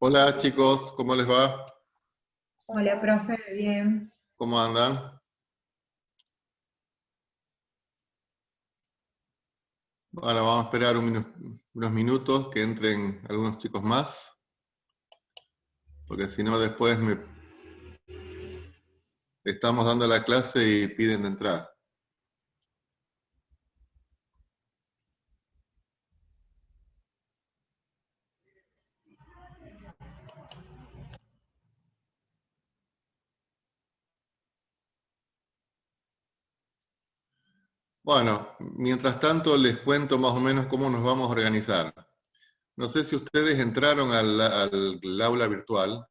Hola chicos, ¿cómo les va? Hola, profe, bien. ¿Cómo andan? Ahora vamos a esperar unos minutos que entren algunos chicos más, porque si no después estamos dando la clase y piden de entrar. Bueno, mientras tanto les cuento más o menos cómo nos vamos a organizar. No sé si ustedes entraron al aula virtual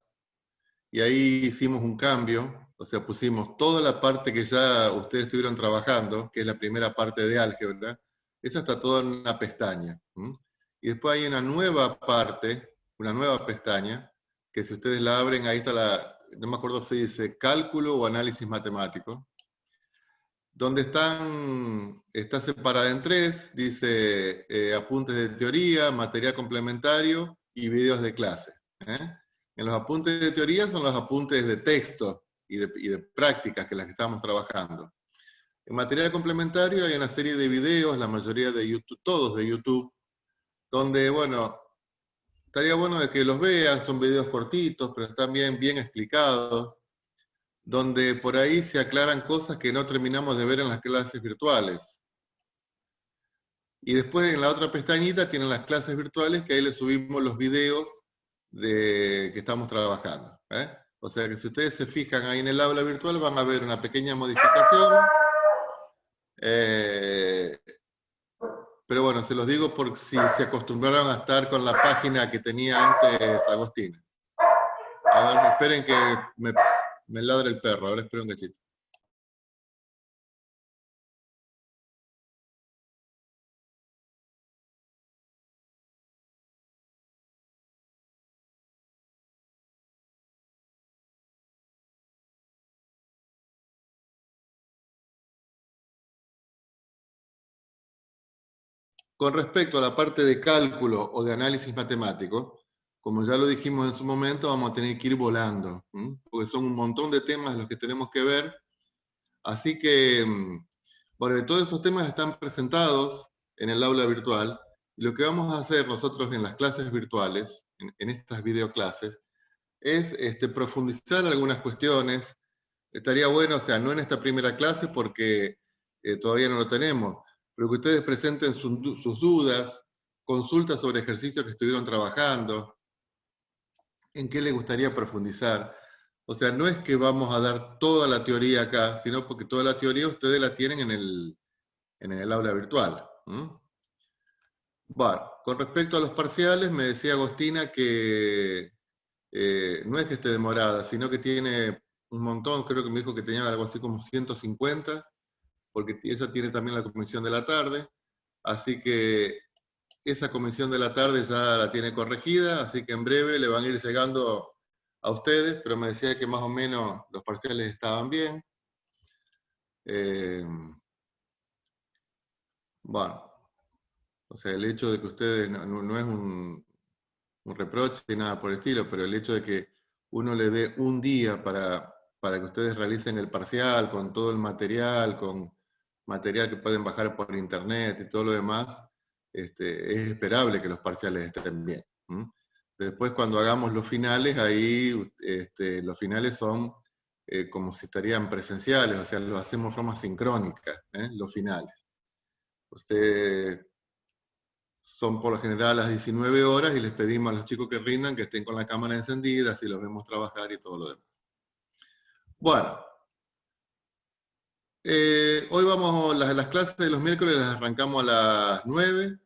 y ahí hicimos un cambio, o sea, pusimos toda la parte que ya ustedes estuvieron trabajando, que es la primera parte de álgebra, esa está toda en una pestaña. Y después hay una nueva parte, una nueva pestaña, que si ustedes la abren, ahí está no me acuerdo si dice cálculo o análisis matemático, donde está separada en tres, dice apuntes de teoría, material complementario y videos de clase. ¿eh? En los apuntes de teoría son los apuntes de texto y de prácticas que las que estamos trabajando. En material complementario hay una serie de videos, la mayoría de YouTube, todos de YouTube, donde, bueno, estaría bueno de que los vean, son videos cortitos, pero están bien explicados, donde por ahí se aclaran cosas que no terminamos de ver en las clases virtuales. Y después en la otra pestañita tienen las clases virtuales, que ahí les subimos los videos que estamos trabajando. O sea que si ustedes se fijan ahí en el aula virtual van a ver una pequeña modificación. Eh, pero bueno, se los digo por si se acostumbraron a estar con la página que tenía antes Agostina. A ver, esperen que me ladre el perro, ahora esperen un cachito. Con respecto a la parte de cálculo o de análisis matemático, como ya lo dijimos en su momento, vamos a tener que ir volando, porque son un montón de temas los que tenemos que ver. Así que, bueno, todos esos temas están presentados en el aula virtual. Y lo que vamos a hacer nosotros en las clases virtuales, en estas videoclases, es profundizar algunas cuestiones. Estaría bueno, o sea, no en esta primera clase porque todavía no lo tenemos, pero que ustedes presenten sus dudas, consultas sobre ejercicios que estuvieron trabajando, en qué les gustaría profundizar. O sea, no es que vamos a dar toda la teoría acá, sino porque toda la teoría ustedes la tienen en el aula virtual. Bueno, con respecto a los parciales, me decía Agostina que no es que esté demorada, sino que tiene un montón, creo que me dijo que tenía algo así como 150, porque esa tiene también la comisión de la tarde, así que esa comisión de la tarde ya la tiene corregida, así que en breve le van a ir llegando a ustedes, pero me decía que más o menos los parciales estaban bien. Bueno, o sea, el hecho de que ustedes no es un reproche ni nada por el estilo, pero el hecho de que uno le dé un día para que ustedes realicen el parcial con todo el material, con material que pueden bajar por internet y todo lo demás, es esperable que los parciales estén bien. Después cuando hagamos los finales, ahí los finales son como si estarían presenciales, o sea, lo hacemos de forma sincrónica, los finales. Ustedes son por lo general a las 19 horas y les pedimos a los chicos que rindan que estén con la cámara encendida, así los vemos trabajar y todo lo demás. Bueno, hoy vamos, las clases de los miércoles las arrancamos a las 9,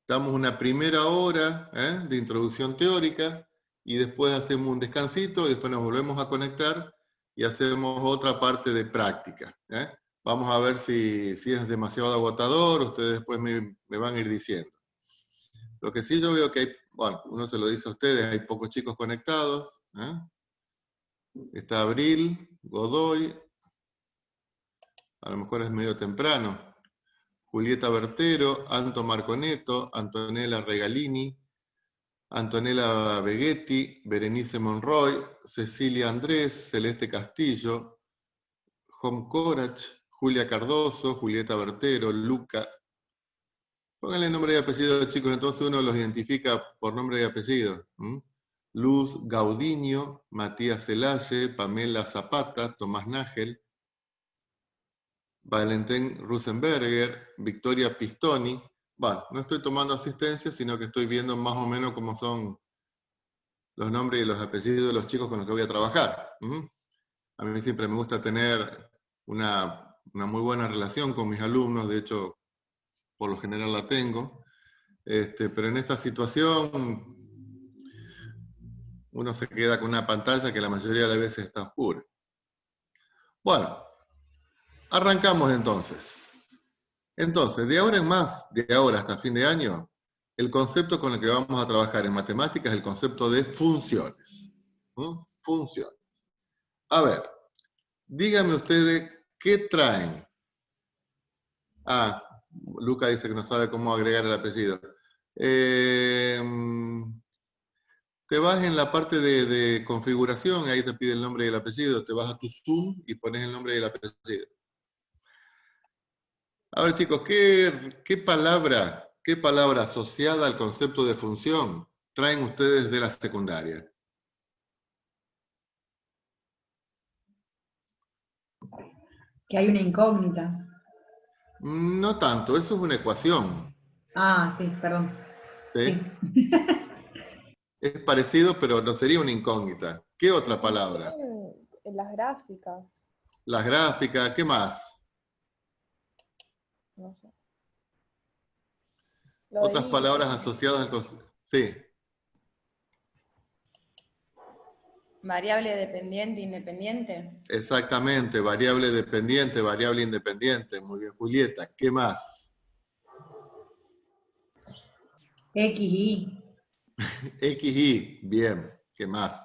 damos una primera hora de introducción teórica y después hacemos un descansito y después nos volvemos a conectar y hacemos otra parte de práctica. Vamos a ver si es demasiado agotador, ustedes después me van a ir diciendo. Lo que sí yo veo que hay, bueno, uno se lo dice a ustedes, hay pocos chicos conectados. Está Abril, Godoy, a lo mejor es medio temprano. Julieta Bertero, Anto Marconeto, Antonella Regalini, Antonella Beghetti, Berenice Monroy, Cecilia Andrés, Celeste Castillo, Hom Corach, Julia Cardoso, Julieta Bertero, Luca. Pónganle nombre y apellido, chicos, entonces uno los identifica por nombre y apellido. Luz Gaudinio, Matías Celaye, Pamela Zapata, Tomás Nágel, Valentín Rusenberger, Victoria Pistoni. Bueno, no estoy tomando asistencia, sino que estoy viendo más o menos cómo son los nombres y los apellidos de los chicos con los que voy a trabajar. A mí siempre me gusta tener una muy buena relación con mis alumnos, de hecho, por lo general la tengo. Pero en esta situación uno se queda con una pantalla que la mayoría de las veces está oscura. Bueno, arrancamos entonces. Entonces, de ahora en más, de ahora hasta fin de año, el concepto con el que vamos a trabajar en matemáticas es el concepto de funciones. Funciones. A ver, díganme ustedes qué traen. Ah, Luca dice que no sabe cómo agregar el apellido. Te vas en la parte de configuración, ahí te pide el nombre y el apellido, te vas a tu Zoom y pones el nombre y el apellido. A ver, chicos, ¿qué palabra asociada al concepto de función traen ustedes de la secundaria? Que hay una incógnita. No tanto, eso es una ecuación. Ah, sí, perdón. ¿Sí? Sí. Es parecido, pero no sería una incógnita. ¿Qué otra palabra? Las gráficas. Las gráficas, ¿qué más? No sé. Otras palabras asociadas al concepto. Sí. Variable dependiente, independiente. Exactamente, variable dependiente, variable independiente. Muy bien, Julieta. ¿Qué más? X, Y. X, Y. Bien. ¿Qué más?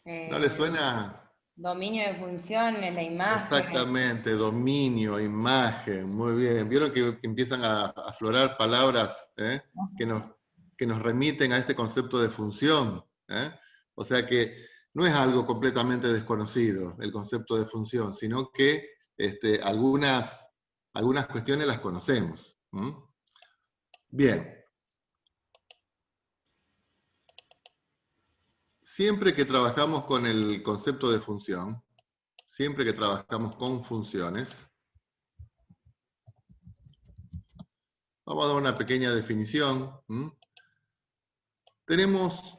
¿No le suena? Dominio de funciones, la imagen. Exactamente, dominio, imagen. Muy bien. ¿Vieron que empiezan a aflorar palabras que nos remiten a este concepto de función? O sea que no es algo completamente desconocido el concepto de función, sino que algunas cuestiones las conocemos. Bien. Siempre que trabajamos con el concepto de función, siempre que trabajamos con funciones, vamos a dar una pequeña definición. Tenemos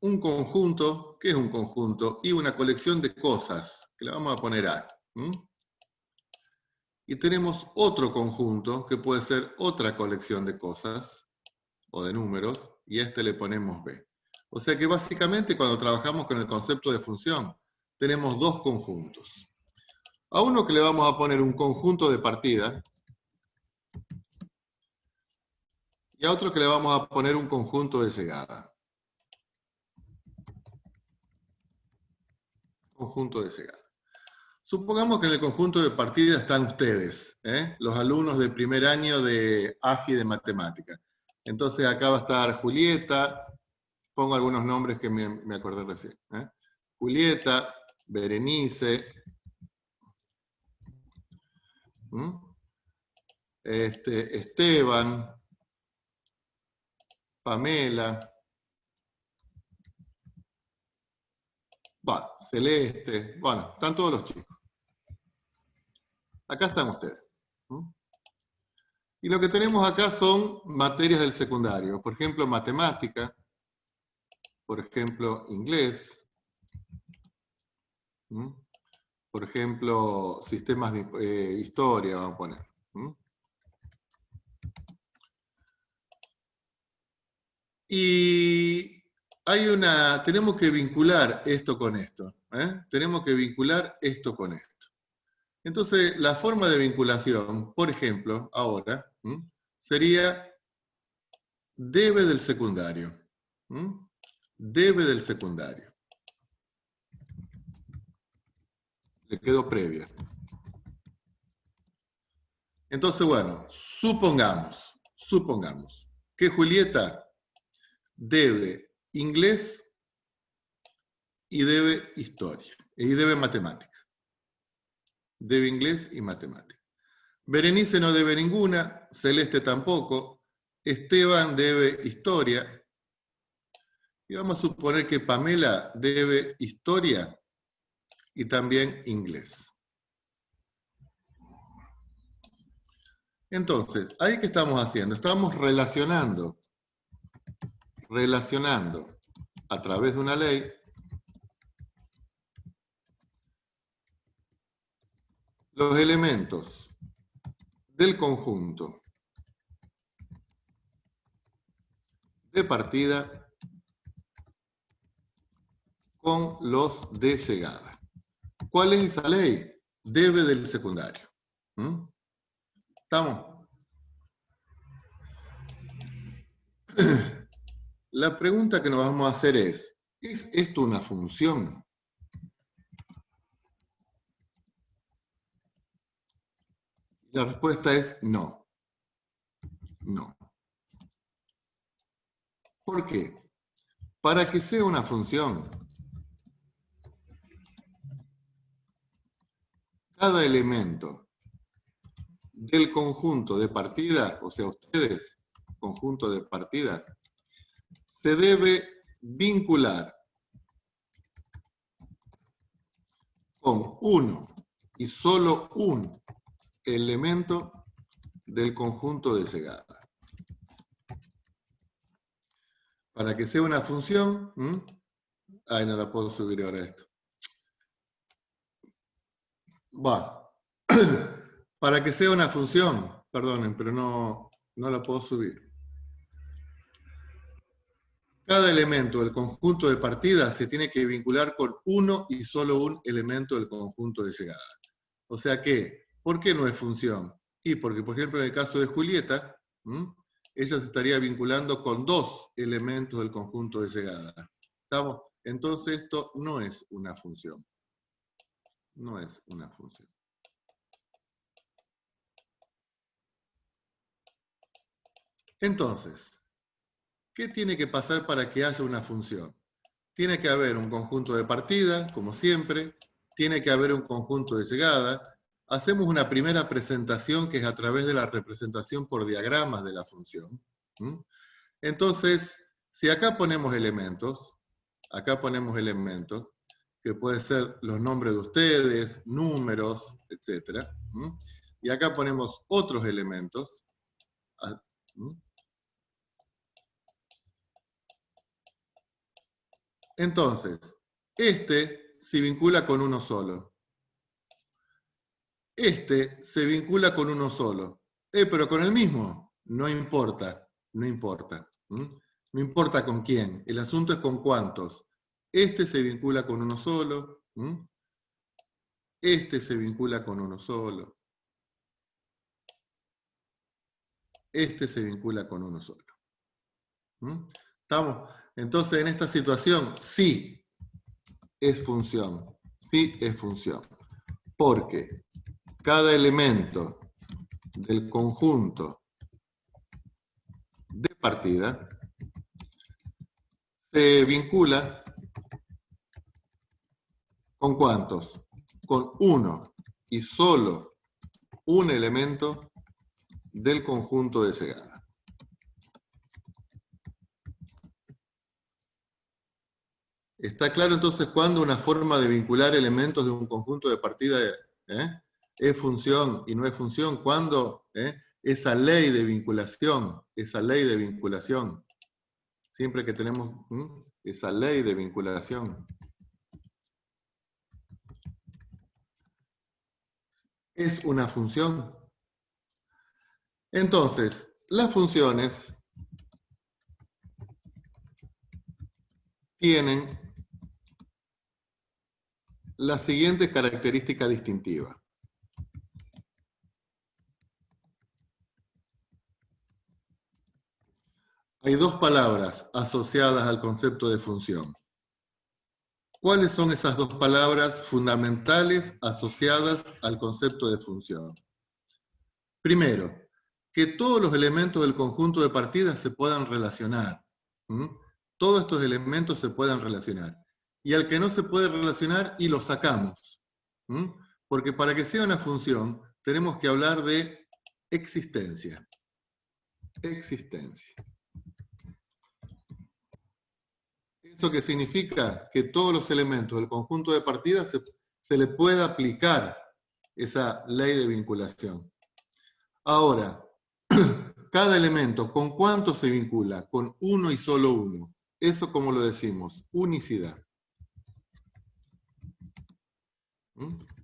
un conjunto, ¿qué es un conjunto? Y una colección de cosas, que le vamos a poner A. Y tenemos otro conjunto, que puede ser otra colección de cosas, o de números, y a este le ponemos B. O sea que básicamente cuando trabajamos con el concepto de función, tenemos dos conjuntos. A uno que le vamos a poner un conjunto de partida, y a otro que le vamos a poner un conjunto de llegada. Conjunto de llegada. Supongamos que en el conjunto de partida están ustedes, los alumnos de primer año de AGI de matemática. Entonces acá va a estar Julieta, pongo algunos nombres que me acordé recién. Julieta, Berenice, Esteban, Pamela, bueno, Celeste, bueno, están todos los chicos. Acá están ustedes. Y lo que tenemos acá son materias del secundario. Por ejemplo, matemática, por ejemplo, inglés, por ejemplo, sistemas de historia, vamos a poner. Y tenemos que vincular esto con esto. Tenemos que vincular esto con esto. Entonces, la forma de vinculación, por ejemplo, ahora, sería debe del secundario. Debe del secundario. Le quedó previa. Entonces, bueno, supongamos que Julieta debe inglés y debe historia, y debe matemática. Debe inglés y matemática. Berenice no debe ninguna, Celeste tampoco, Esteban debe historia, y vamos a suponer que Pamela debe historia y también inglés. Entonces, ¿ahí qué estamos haciendo? Estamos relacionando a través de una ley los elementos del conjunto de partida con los de llegada. ¿Cuál es esa ley? Debe del secundario. ¿Estamos? La pregunta que nos vamos a hacer ¿es esto una función? La respuesta es no. No. ¿Por qué? Para que sea una función, cada elemento del conjunto de partida, o sea, ustedes, conjunto de partida, se debe vincular con uno y solo un elemento del conjunto de llegada. Para que sea una función, ay, no la puedo subir ahora esto. Bueno, para que sea una función, perdonen, pero no la puedo subir. Cada elemento del conjunto de partida se tiene que vincular con uno y solo un elemento del conjunto de llegada. O sea que, ¿por qué no es función? Y porque, por ejemplo, en el caso de Julieta, ella se estaría vinculando con dos elementos del conjunto de llegada. ¿Estamos? Entonces esto no es una función. No es una función. Entonces, ¿qué tiene que pasar para que haya una función? Tiene que haber un conjunto de partida, como siempre, tiene que haber un conjunto de llegada. Hacemos una primera presentación que es a través de la representación por diagramas de la función. Entonces, si acá ponemos elementos, que pueden ser los nombres de ustedes, números, etc. Y acá ponemos otros elementos. Entonces, este se vincula con uno solo. Este se vincula con uno solo. Pero con el mismo, no importa, no importa. No importa con quién, el asunto es con cuántos. Este se vincula con uno solo. Este se vincula con uno solo. Este se vincula con uno solo. ¿Estamos? Entonces, en esta situación, sí es función. Sí es función. Porque cada elemento del conjunto de partida se vincula ¿con cuántos? Con uno y solo un elemento del conjunto de llegada. ¿Está claro entonces cuándo una forma de vincular elementos de un conjunto de partida es función y no es función? ¿Cuándo esa ley de vinculación, siempre que tenemos esa ley de vinculación, es una función? Entonces, las funciones tienen la siguiente característica distintiva. Hay dos palabras asociadas al concepto de función. ¿Cuáles son esas dos palabras fundamentales asociadas al concepto de función? Primero, que todos los elementos del conjunto de partidas se puedan relacionar. Todos estos elementos se puedan relacionar. Y al que no se puede relacionar, y lo sacamos. Porque para que sea una función, tenemos que hablar de existencia. Existencia. ¿Eso qué significa? Que todos los elementos del conjunto de partidas se le puede aplicar esa ley de vinculación. Ahora, cada elemento, ¿con cuánto se vincula? Con uno y solo uno. Eso, ¿cómo lo decimos? Unicidad.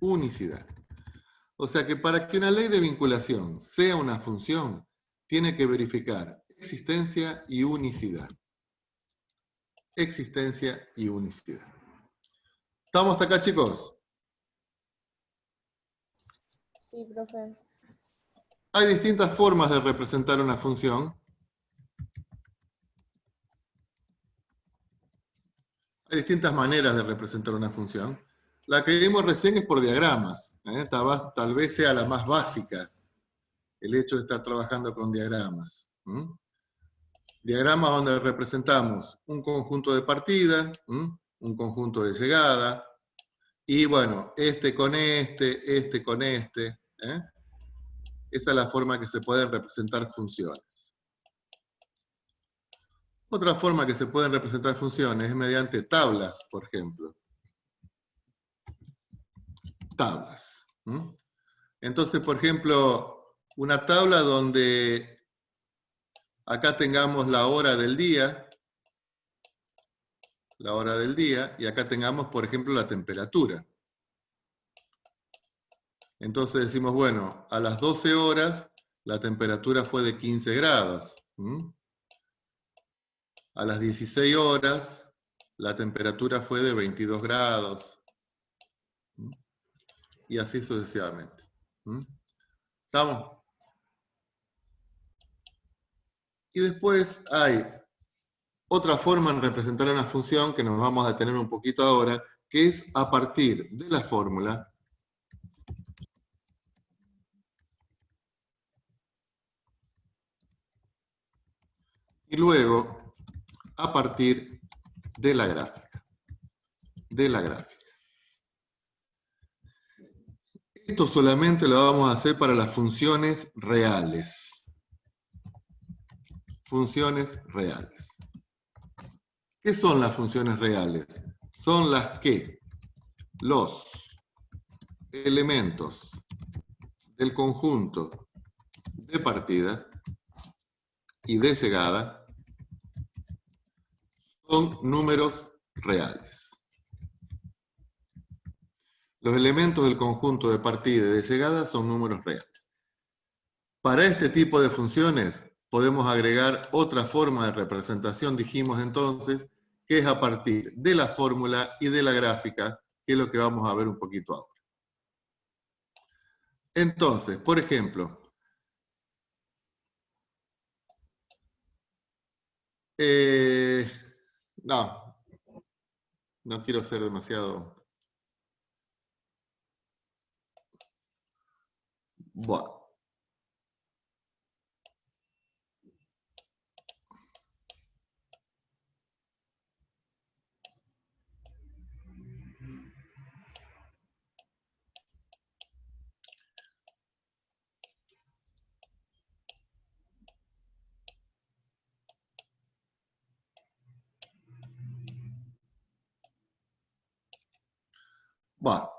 Unicidad. O sea que para que una ley de vinculación sea una función, tiene que verificar existencia y unicidad. Existencia y unicidad. ¿Estamos hasta acá, chicos? Sí, profe. Hay distintas formas de representar una función. Hay distintas maneras de representar una función. La que vimos recién es por diagramas. Tal vez sea la más básica, el hecho de estar trabajando con diagramas. Diagramas donde representamos un conjunto de partida, un conjunto de llegada, y bueno, este con este con este. Esa es la forma que se pueden representar funciones. Otra forma que se pueden representar funciones es mediante tablas, por ejemplo. Tablas. Entonces, por ejemplo, una tabla donde acá tengamos la hora del día, y acá tengamos, por ejemplo, la temperatura. Entonces decimos, bueno, a las 12 horas la temperatura fue de 15 grados. A las 16 horas la temperatura fue de 22 grados. Y así sucesivamente. ¿Estamos? Y después hay otra forma en representar una función que nos vamos a detener un poquito ahora, que es a partir de la fórmula y luego a partir de la gráfica. Esto solamente lo vamos a hacer para las funciones reales. Funciones reales. ¿Qué son las funciones reales? Son las que los elementos del conjunto de partida y de llegada son números reales. Los elementos del conjunto de partida y de llegada son números reales. Para este tipo de funciones podemos agregar otra forma de representación, dijimos entonces, que es a partir de la fórmula y de la gráfica, que es lo que vamos a ver un poquito ahora. Entonces, por ejemplo, no quiero ser demasiado... Bueno. Bueno.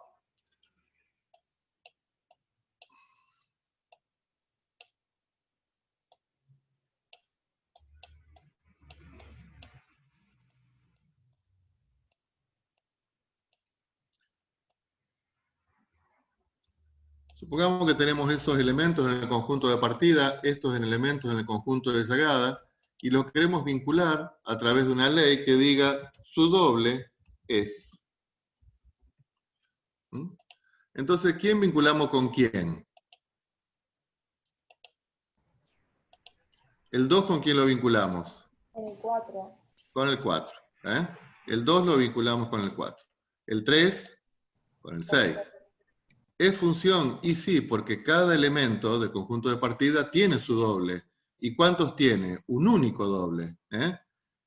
Supongamos que tenemos esos elementos en el conjunto de partida, estos en elementos en el conjunto de llegada, y los queremos vincular a través de una ley que diga su doble es. Entonces, ¿quién vinculamos con quién? ¿El 2 con quién lo vinculamos? Con el 4. Con el 4. El 2 lo vinculamos con el 4. El 3 con el 6. ¿Es función? Y sí, porque cada elemento del conjunto de partida tiene su doble. ¿Y cuántos tiene? Un único doble.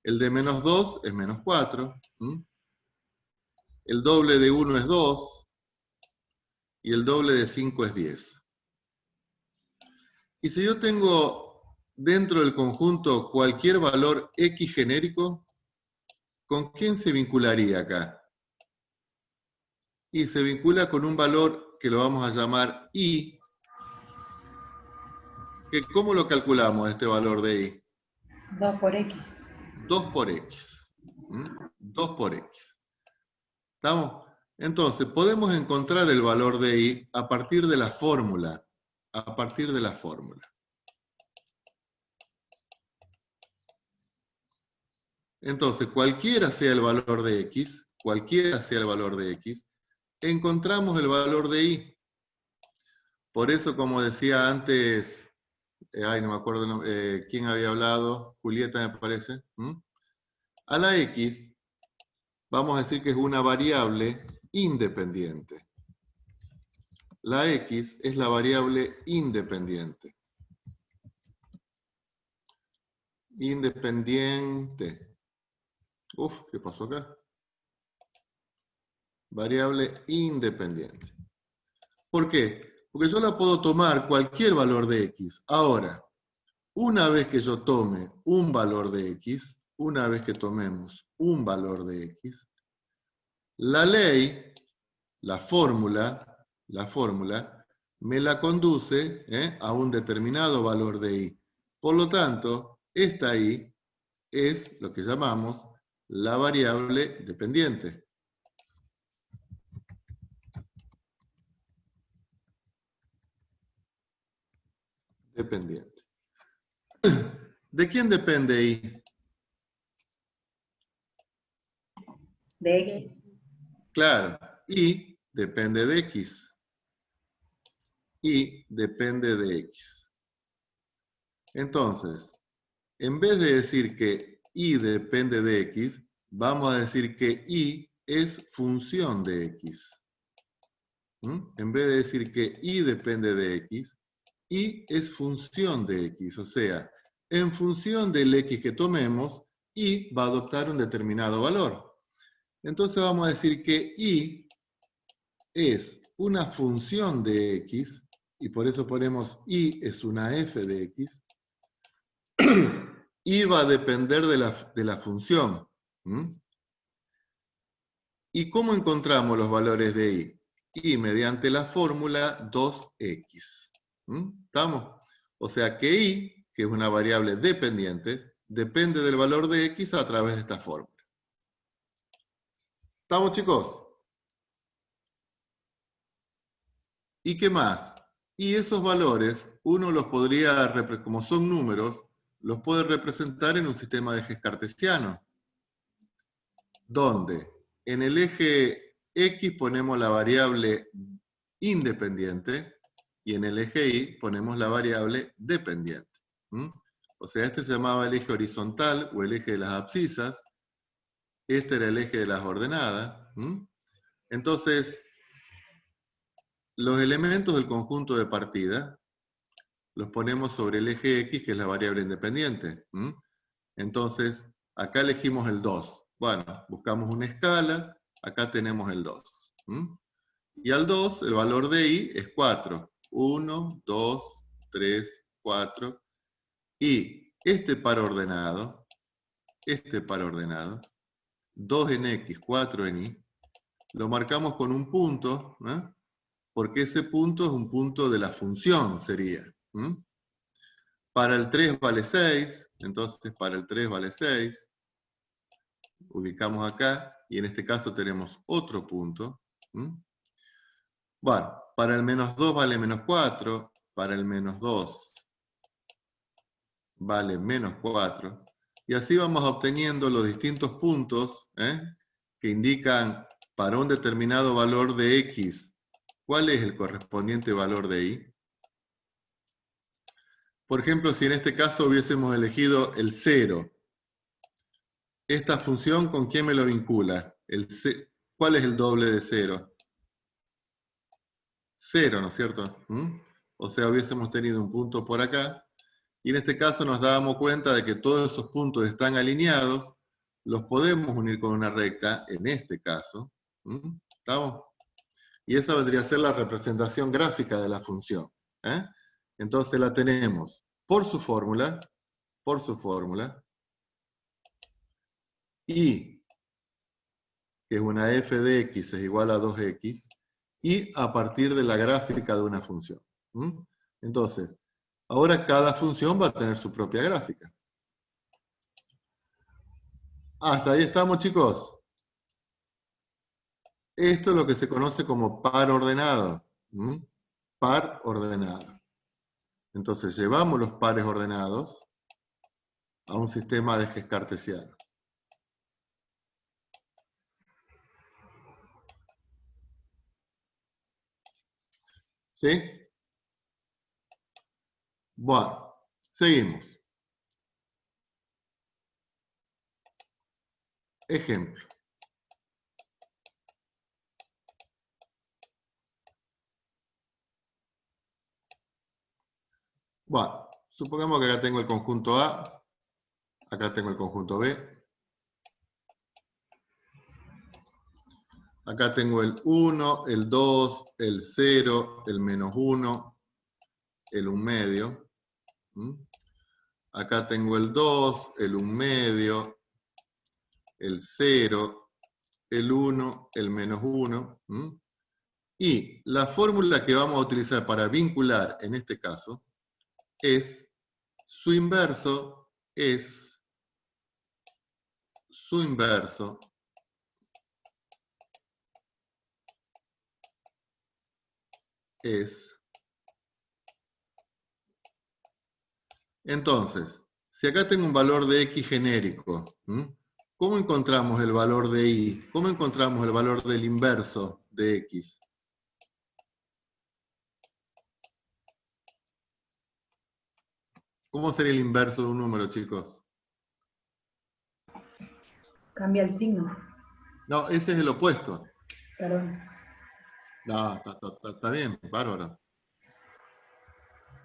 El de menos 2 es menos 4. El doble de 1 es 2. Y el doble de 5 es 10. Y si yo tengo dentro del conjunto cualquier valor X genérico, ¿con quién se vincularía acá? Y se vincula con un valor que lo vamos a llamar I. ¿Cómo lo calculamos este valor de I? 2 por X. 2 por X. 2 por X. ¿Estamos? Entonces, podemos encontrar el valor de I a partir de la fórmula. A partir de la fórmula. Entonces, cualquiera sea el valor de X, encontramos el valor de I. Por eso, como decía antes, no me acuerdo quién había hablado, Julieta me parece. A la X, vamos a decir que es una variable independiente. La X es la variable independiente. Independiente. ¿Qué pasó acá? Variable independiente. ¿Por qué? Porque yo la puedo tomar cualquier valor de X. Ahora, una vez que yo tome un valor de X, una vez que tomemos un valor de X, la ley, la fórmula, me la conduce a un determinado valor de I. Por lo tanto, esta I es lo que llamamos la variable dependiente. Dependiente. ¿De quién depende I? De X. Claro, I depende de X. Y depende de X. Entonces, en vez de decir que Y depende de X, vamos a decir que Y es función de X. En vez de decir que Y depende de X, Y es función de X. O sea, en función del X que tomemos, Y va a adoptar un determinado valor. Entonces vamos a decir que Y es una función de X, y por eso ponemos Y es una f de X, Y va a depender de la función. ¿Y cómo encontramos los valores de I? Y mediante la fórmula 2X. ¿Estamos? O sea que I, que es una variable dependiente, depende del valor de X a través de esta fórmula. ¿Estamos, chicos? ¿Y qué más? Y esos valores, uno los podría, como son números, los puede representar en un sistema de ejes cartesianos, donde en el eje X ponemos la variable independiente y en el eje Y ponemos la variable dependiente. O sea, este se llamaba el eje horizontal o el eje de las abscisas. Este era el eje de las ordenadas. Entonces, los elementos del conjunto de partida los ponemos sobre el eje X, que es la variable independiente. Entonces, acá elegimos el 2. Bueno, buscamos una escala, acá tenemos el 2. Y al 2, el valor de I es 4. 1, 2, 3, 4. Y este par ordenado, 2 en X, 4 en Y, lo marcamos con un punto, porque ese punto es un punto de la función, sería. Para el 3 vale 6, entonces para el 3 vale 6. Ubicamos acá, y en este caso tenemos otro punto. Bueno, para el menos 2 vale menos 4, para el menos 2 vale menos 4. Y así vamos obteniendo los distintos puntos que indican para un determinado valor de X, ¿cuál es el correspondiente valor de Y? Por ejemplo, si en este caso hubiésemos elegido el 0, ¿esta función con quién me lo vincula? ¿Cuál es el doble de 0? 0, ¿no es cierto? O sea, hubiésemos tenido un punto por acá, y en este caso nos dábamos cuenta de que todos esos puntos están alineados, los podemos unir con una recta, en este caso. ¿Estamos? Y esa vendría a ser la representación gráfica de la función. Entonces la tenemos por su fórmula, y que es una f de x es igual a 2x, y a partir de la gráfica de una función. Entonces, ahora cada función va a tener su propia gráfica. Hasta ahí estamos, chicos. Esto es lo que se conoce como par ordenado. Par ordenado. Entonces, llevamos los pares ordenados a un sistema de ejes cartesianos. ¿Sí? Bueno, seguimos. Ejemplo. Bueno, supongamos que acá tengo el conjunto A, acá tengo el conjunto B, acá tengo el 1, el 2, el 0, el menos 1, el 1 medio. Acá tengo el 2, el 1 medio, el 0, el 1, el menos 1. Y la fórmula que vamos a utilizar para vincular en este caso es su inverso es Entonces, si acá tengo un valor de x genérico, ¿cómo encontramos el valor de y? ¿Cómo encontramos el valor del inverso de x? ¿Cómo sería el inverso de un número, chicos? Cambia el signo. No, ese es el opuesto. Perdón. No, está bien, bárbaro.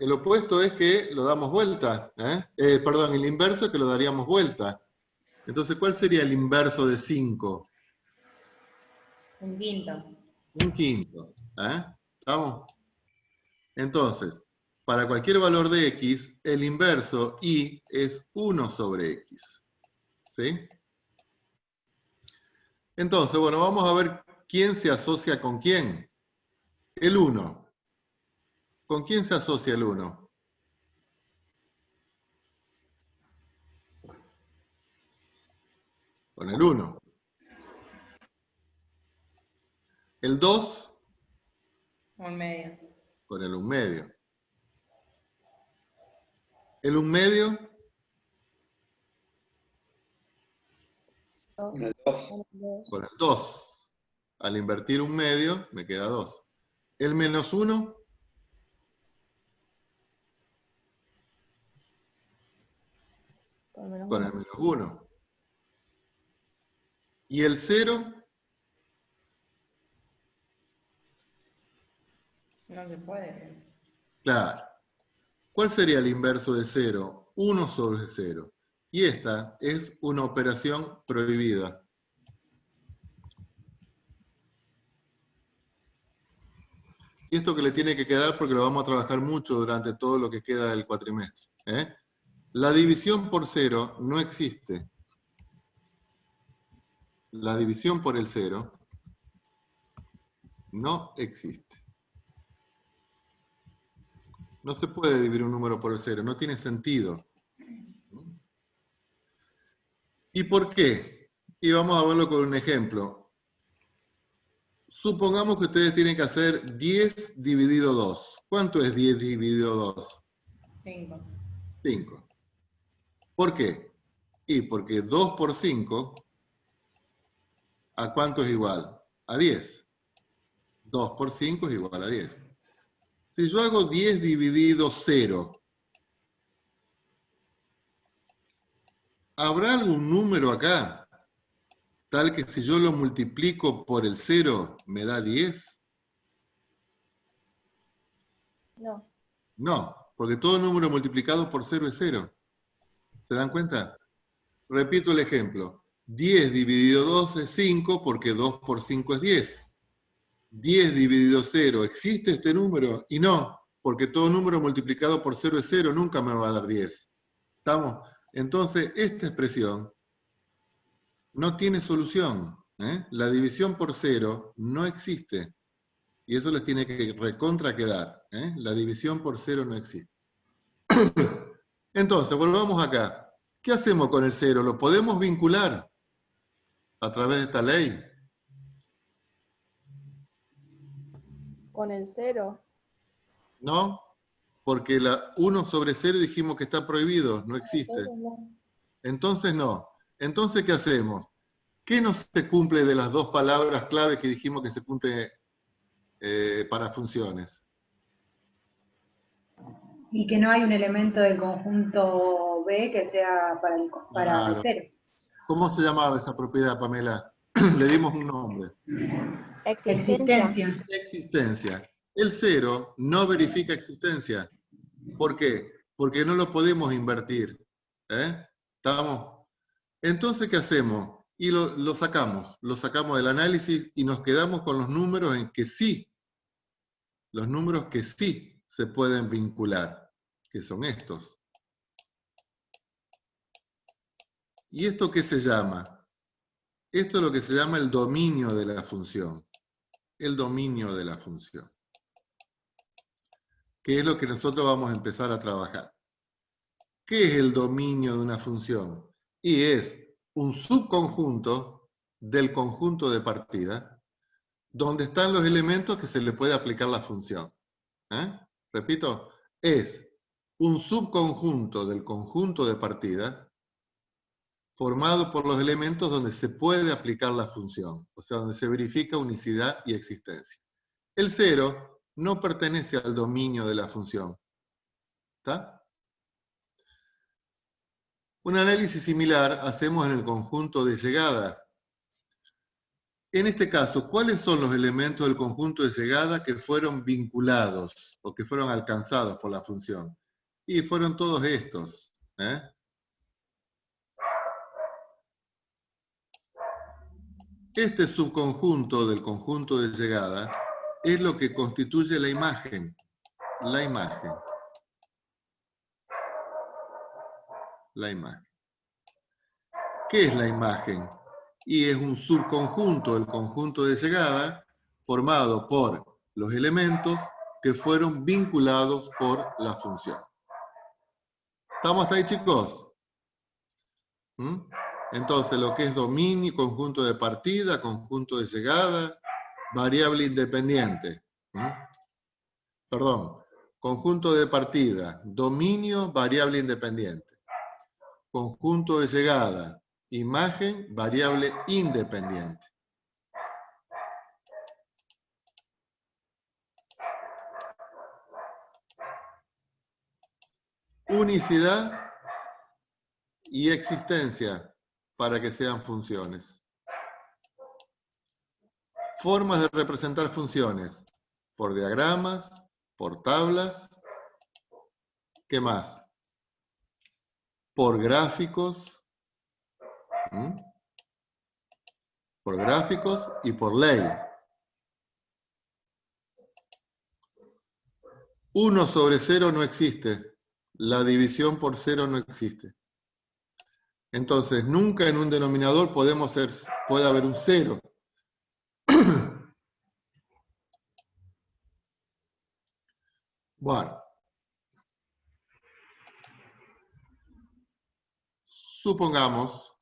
El opuesto es que lo damos vuelta. Perdón, el inverso es que lo daríamos vuelta. Entonces, ¿cuál sería el inverso de 5? Un quinto. Un quinto. ¿Estamos? Entonces, para cualquier valor de x, el inverso y es 1 sobre x. ¿Sí? Entonces, bueno, vamos a ver quién se asocia con quién. El 1. ¿Con quién se asocia el 1? Con el 1. El 2. 1 medio. Con el 1 medio. El 1 medio. Con el 2. Con el 2. Al invertir 1 medio, me queda 2. El menos 1. Con el menos 1. Y el 0. No se puede. Claro. ¿Cuál sería el inverso de 0? 1 sobre 0. Y esta es una operación prohibida. Y esto que le tiene que quedar porque lo vamos a trabajar mucho durante todo lo que queda del cuatrimestre. La división por 0 no existe. La división por el 0 no existe. No se puede dividir un número por el 0, no tiene sentido. ¿Y por qué? Y vamos a verlo con un ejemplo. Supongamos que ustedes tienen que hacer 10 dividido 2. ¿Cuánto es 10 dividido 2? 5. 5. ¿Por qué? Y porque 2 por 5, ¿a cuánto es igual? A 10. 2 por 5 es igual a 10. Si yo hago 10 dividido 0, ¿habrá algún número acá tal que si yo lo multiplico por el 0 me da 10? No. No, porque todo número multiplicado por 0 es 0. ¿Se dan cuenta? Repito el ejemplo. 10 dividido 2 es 5 porque 2 por 5 es 10. 10 dividido 0, ¿existe este número? Y no, porque todo número multiplicado por 0 es 0, nunca me va a dar 10. ¿Estamos? Entonces, esta expresión no tiene solución. La división por 0 no existe. Y eso les tiene que recontra quedar. La división por 0 no existe. Entonces, volvamos acá. ¿Qué hacemos con el 0? ¿Lo podemos vincular a través de esta ley? Con el 0. ¿No? Porque la 1 sobre 0 dijimos que está prohibido, no existe. Entonces no. Entonces no. Entonces, ¿qué hacemos? ¿Qué no se cumple de las dos palabras clave que dijimos que se cumple para funciones? Y que no hay un elemento del conjunto B que sea para el Claro. 0. ¿Cómo se llamaba esa propiedad, Pamela? Le dimos un nombre. Existencia. Existencia. El 0 no verifica existencia. ¿Por qué? Porque no lo podemos invertir. ¿Estamos? Entonces, ¿qué hacemos? Y lo sacamos del análisis y nos quedamos con los números en que sí, los números que sí se pueden vincular, que son estos. ¿Y esto qué se llama? Esto es lo que se llama el dominio de la función. El dominio de la función. Que es lo que nosotros vamos a empezar a trabajar. ¿Qué es el dominio de una función? Y es un subconjunto del conjunto de partida, donde están los elementos que se le puede aplicar la función. Repito, es un subconjunto del conjunto de partida formado por los elementos donde se puede aplicar la función, o sea, donde se verifica unicidad y existencia. El 0 no pertenece al dominio de la función. ¿Está? Un análisis similar hacemos en el conjunto de llegada. En este caso, ¿cuáles son los elementos del conjunto de llegada que fueron vinculados o que fueron alcanzados por la función? Y fueron todos estos. Este subconjunto del conjunto de llegada es lo que constituye la imagen. La imagen. La imagen. ¿Qué es la imagen? Y es un subconjunto del conjunto de llegada formado por los elementos que fueron vinculados por la función. ¿Estamos hasta ahí, chicos? Entonces, lo que es dominio, conjunto de partida, conjunto de llegada, variable independiente. Perdón, conjunto de partida, dominio, variable independiente. Conjunto de llegada, imagen, variable independiente. Unicidad y existencia para que sean funciones. Formas de representar funciones. Por diagramas, por tablas. ¿Qué más? Por gráficos. Por gráficos y por ley. 1 sobre 0 no existe. La división por 0 no existe. Entonces, nunca en un denominador puede haber un 0. Bueno. Supongamos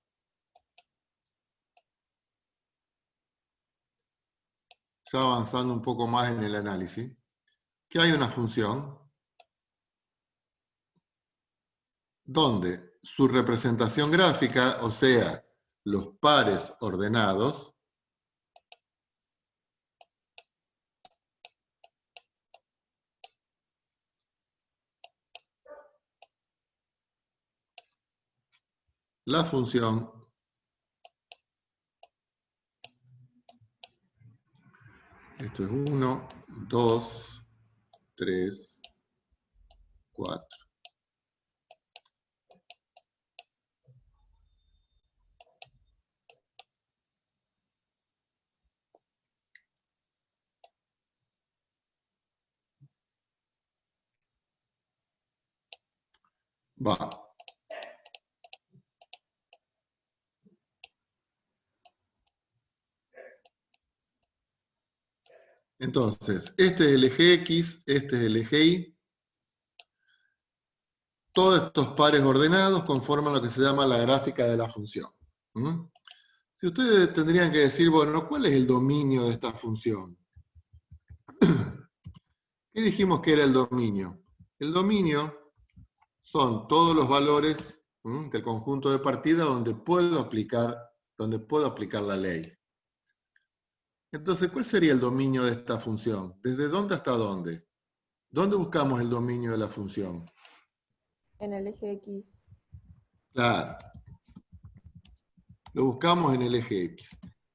ya avanzando un poco más en el análisis, que hay una función donde su representación gráfica, o sea, los pares ordenados, la función esto es 1, 2, 3, 4. Va. Entonces, este es el eje X, este es el eje Y. Todos estos pares ordenados conforman lo que se llama la gráfica de la función. ¿Mm? Si ustedes tendrían que decir, bueno, ¿cuál es el dominio de esta función? ¿Qué dijimos que era el dominio? El dominio son todos los valores del conjunto de partida donde puedo aplicar la ley. Entonces, ¿cuál sería el dominio de esta función? ¿Desde dónde hasta dónde? ¿Dónde buscamos el dominio de la función? En el eje X. Claro, lo buscamos en el eje X.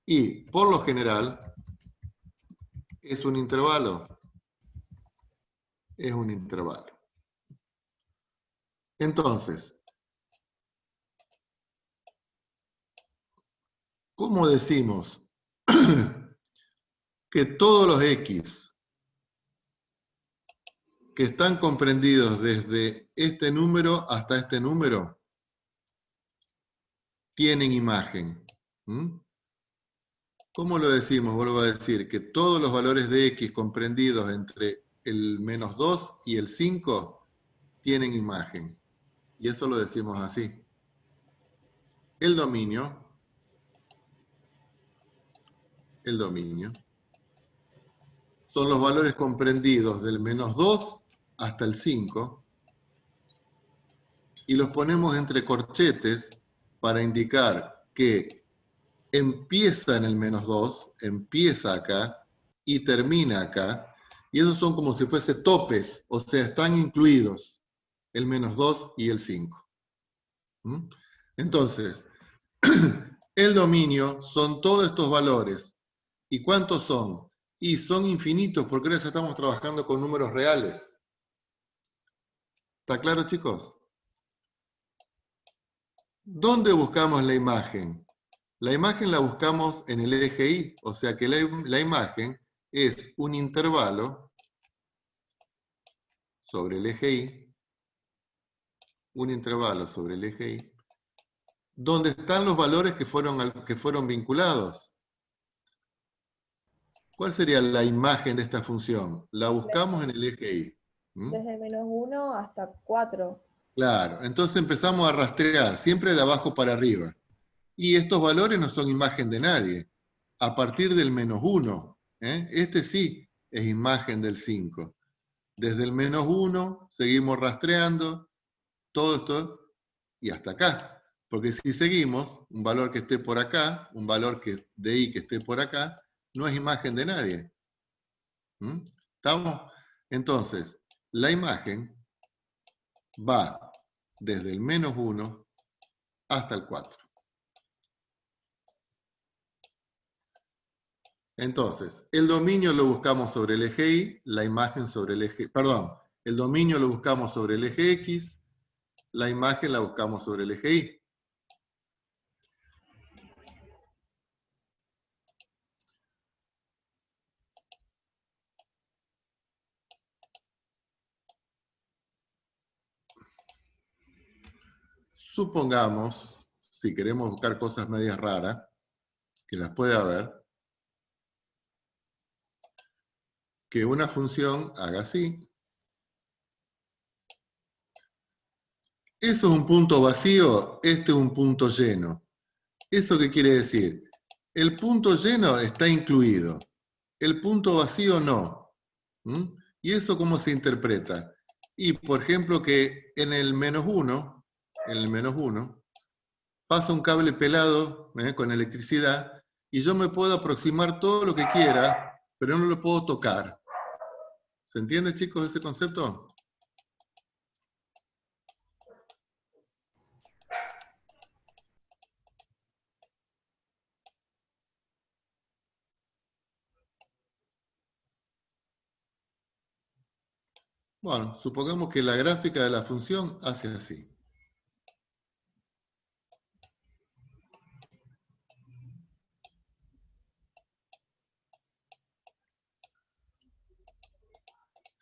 Y, por lo general, es un intervalo. Es un intervalo. Entonces, ¿cómo decimos que todos los X que están comprendidos desde este número hasta este número tienen imagen? ¿Cómo lo decimos? Vuelvo a decir que todos los valores de X comprendidos entre el -2 y el 5 tienen imagen. Y eso lo decimos así. El dominio, son los valores comprendidos del -2 hasta el 5 y los ponemos entre corchetes para indicar que empieza en el -2, empieza acá y termina acá. Y esos son como si fuese topes, o sea, están incluidos el -2 y el 5. Entonces, el dominio son todos estos valores. ¿Y cuántos son? Y son infinitos, porque ahora ya estamos trabajando con números reales. ¿Está claro, chicos? ¿Dónde buscamos la imagen? La imagen la buscamos en el eje Y, o sea que la imagen es un intervalo sobre el eje Y, donde están los valores que fueron vinculados. ¿Cuál sería la imagen de esta función? La buscamos en el eje Y. Desde -1 hasta 4. Claro, entonces empezamos a rastrear, siempre de abajo para arriba. Y estos valores no son imagen de nadie. A partir del -1, este sí es imagen del 5. Desde el -1 seguimos rastreando todo esto y hasta acá. Porque si seguimos, un valor que esté por acá, un valor de Y que esté por acá, no es imagen de nadie. ¿Estamos? Entonces, la imagen va desde el -1 hasta el 4. Entonces, el dominio lo buscamos sobre el eje Y, la imagen sobre el eje... Perdón, el dominio lo buscamos sobre el eje X, la imagen la buscamos sobre el eje Y. Supongamos, si queremos buscar cosas medias raras, que las puede haber, que una función haga así. Eso es un punto vacío, este es un punto lleno. ¿Eso qué quiere decir? El punto lleno está incluido, el punto vacío no. ¿Y eso cómo se interpreta? Y, por ejemplo, que en el -1, pasa un cable pelado con electricidad y yo me puedo aproximar todo lo que quiera, pero no lo puedo tocar. ¿Se entiende, chicos, ese concepto? Bueno, supongamos que la gráfica de la función hace así.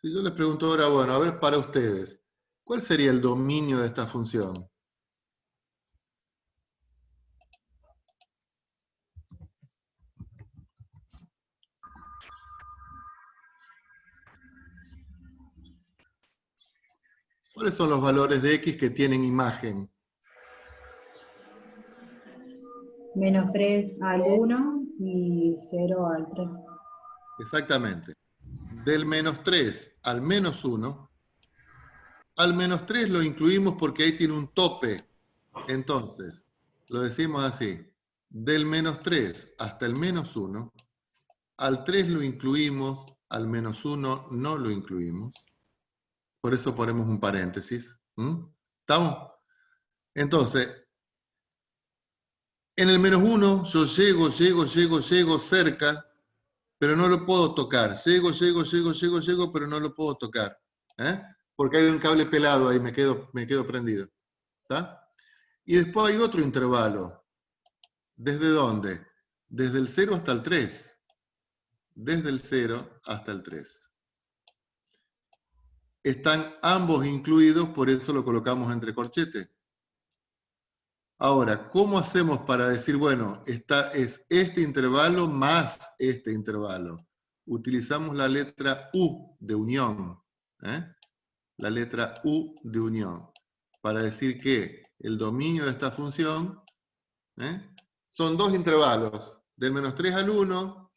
Si yo les pregunto ahora, bueno, a ver para ustedes, ¿cuál sería el dominio de esta función? ¿Cuáles son los valores de x que tienen imagen? Menos 3 al 1 y 0 al 3. Exactamente. Del menos 3 al menos 3 lo incluimos porque ahí tiene un tope. Entonces, lo decimos así. Del menos 3 hasta el menos 1, al 3 lo incluimos, al menos 1 no lo incluimos. Por eso ponemos un paréntesis. ¿Estamos? Entonces, en el menos 1 yo llego cerca, pero no lo puedo tocar. Llego, pero no lo puedo tocar. ¿Eh? Porque hay un cable pelado ahí, me quedo prendido. ¿Está? Y después hay otro intervalo. ¿Desde dónde? Desde el 0 hasta el 3. Desde el 0 hasta el 3. Están ambos incluidos, por eso lo colocamos entre corchetes. Ahora, ¿cómo hacemos para decir, bueno, es este intervalo más este intervalo? Utilizamos la letra U de unión. La letra U de unión. Para decir que el dominio de esta función son dos intervalos, del menos 3 al 1,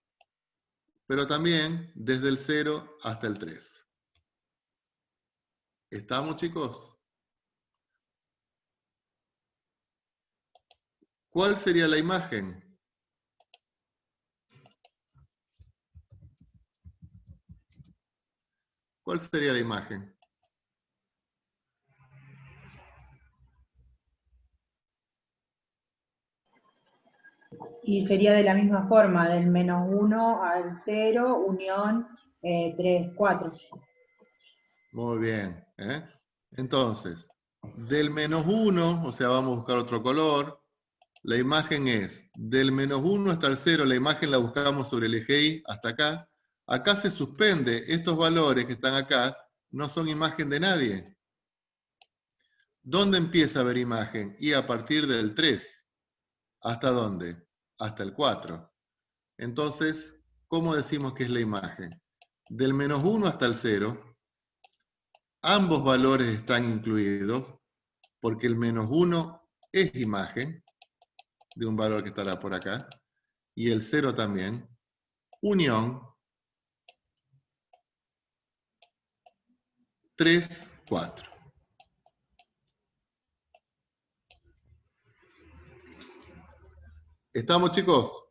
pero también desde el 0 hasta el 3. ¿Estamos, chicos? ¿Cuál sería la imagen? ¿Cuál sería la imagen? Y sería de la misma forma, del menos 1 al 0, unión 3, 4. Muy bien. Entonces, del menos 1, o sea, vamos a buscar otro color, la imagen es del menos 1 hasta el 0, la imagen la buscamos sobre el eje Y hasta acá. Acá se suspende, estos valores que están acá no son imagen de nadie. ¿Dónde empieza a haber imagen? Y a partir del 3. ¿Hasta dónde? Hasta el 4. Entonces, ¿cómo decimos que es la imagen? Del menos 1 hasta el 0, ambos valores están incluidos, porque el menos 1 es imagen de un valor que estará por acá, y el 0 también, unión 3, 4. ¿Estamos, chicos?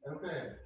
Okay.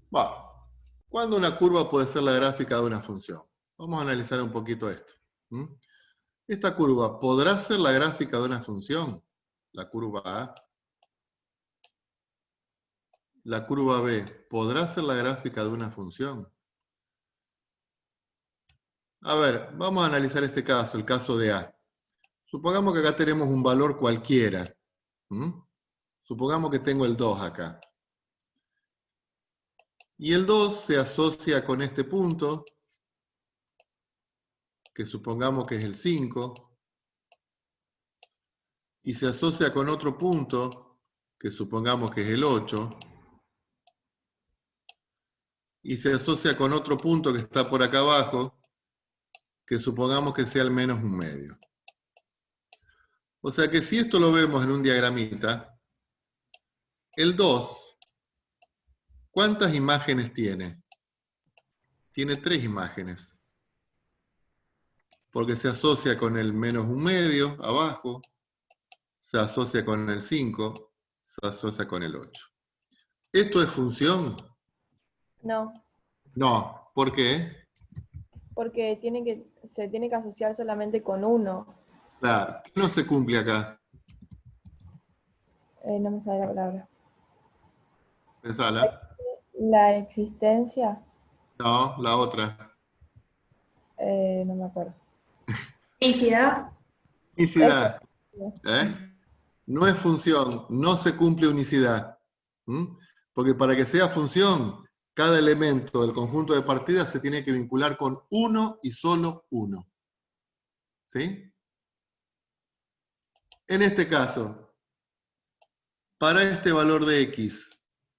¿Cuándo una curva puede ser la gráfica de una función? Vamos a analizar un poquito esto. Esta curva, ¿podrá ser la gráfica de una función? La curva A. La curva B, ¿podrá ser la gráfica de una función? A ver, vamos a analizar este caso, el caso de A. Supongamos que acá tenemos un valor cualquiera. Supongamos que tengo el 2 acá. Y el 2 se asocia con este punto, que supongamos que es el 5, y se asocia con otro punto, que supongamos que es el 8, y se asocia con otro punto que está por acá abajo, que supongamos que sea al menos un medio. O sea que si esto lo vemos en un diagramita, el 2, ¿cuántas imágenes tiene? Tiene 3 imágenes. Porque se asocia con el menos un medio abajo, se asocia con el 5, se asocia con el 8. ¿Esto es función? No, No. ¿Por qué? porque se tiene que asociar solamente con uno. Claro. ¿Qué no se cumple acá? No me sale la palabra. Pensala. La existencia, No, la otra. no me acuerdo. Unicidad. Eso. Unicidad. No es función, no se cumple unicidad. Porque para que sea función, cada elemento del conjunto de partidas se tiene que vincular con uno y solo uno. ¿Sí? En este caso, para este valor de x,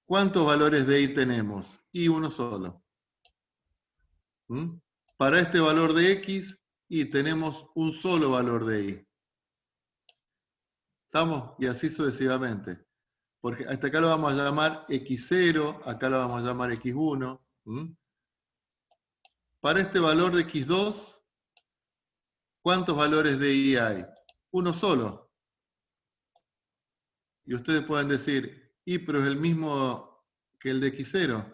¿cuántos valores de y tenemos? Y uno solo. Para este valor de x, y tenemos un solo valor de y. ¿Estamos? Y así sucesivamente. Porque hasta acá lo vamos a llamar x0, acá lo vamos a llamar x1. Para este valor de x2, ¿cuántos valores de y hay? Uno solo. Y ustedes pueden decir, pero es el mismo que el de x0.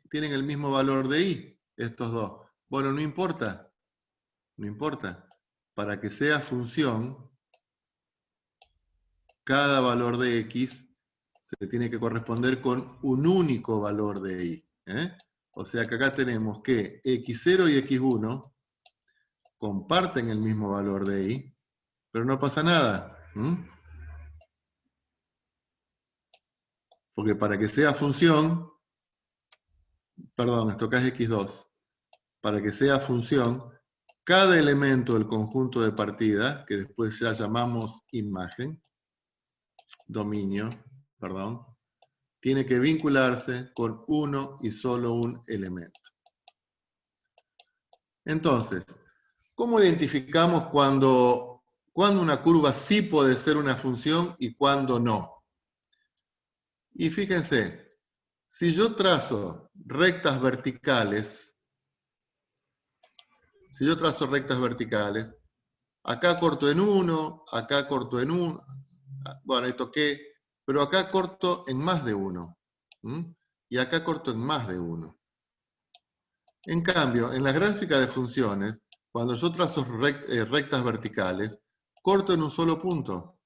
Tienen el mismo valor de y, estos dos. Bueno, no importa. No importa. Para que sea función, cada valor de x se tiene que corresponder con un único valor de y. O sea que acá tenemos que x0 y x1 comparten el mismo valor de y, pero no pasa nada. Porque para que sea función, perdón, esto acá es x2, para que sea función, cada elemento del conjunto de partida, que después ya llamamos imagen, dominio, perdón, tiene que vincularse con uno y solo un elemento. Entonces, ¿cómo identificamos cuando una curva sí puede ser una función y cuando no? Y fíjense, si yo trazo rectas verticales, acá corto en 1, acá corto en 1, bueno, ahí toqué, pero acá corto en más de 1, y acá corto en más de 1. En cambio, en la gráfica de funciones, cuando yo trazo rectas verticales, corto en un solo punto.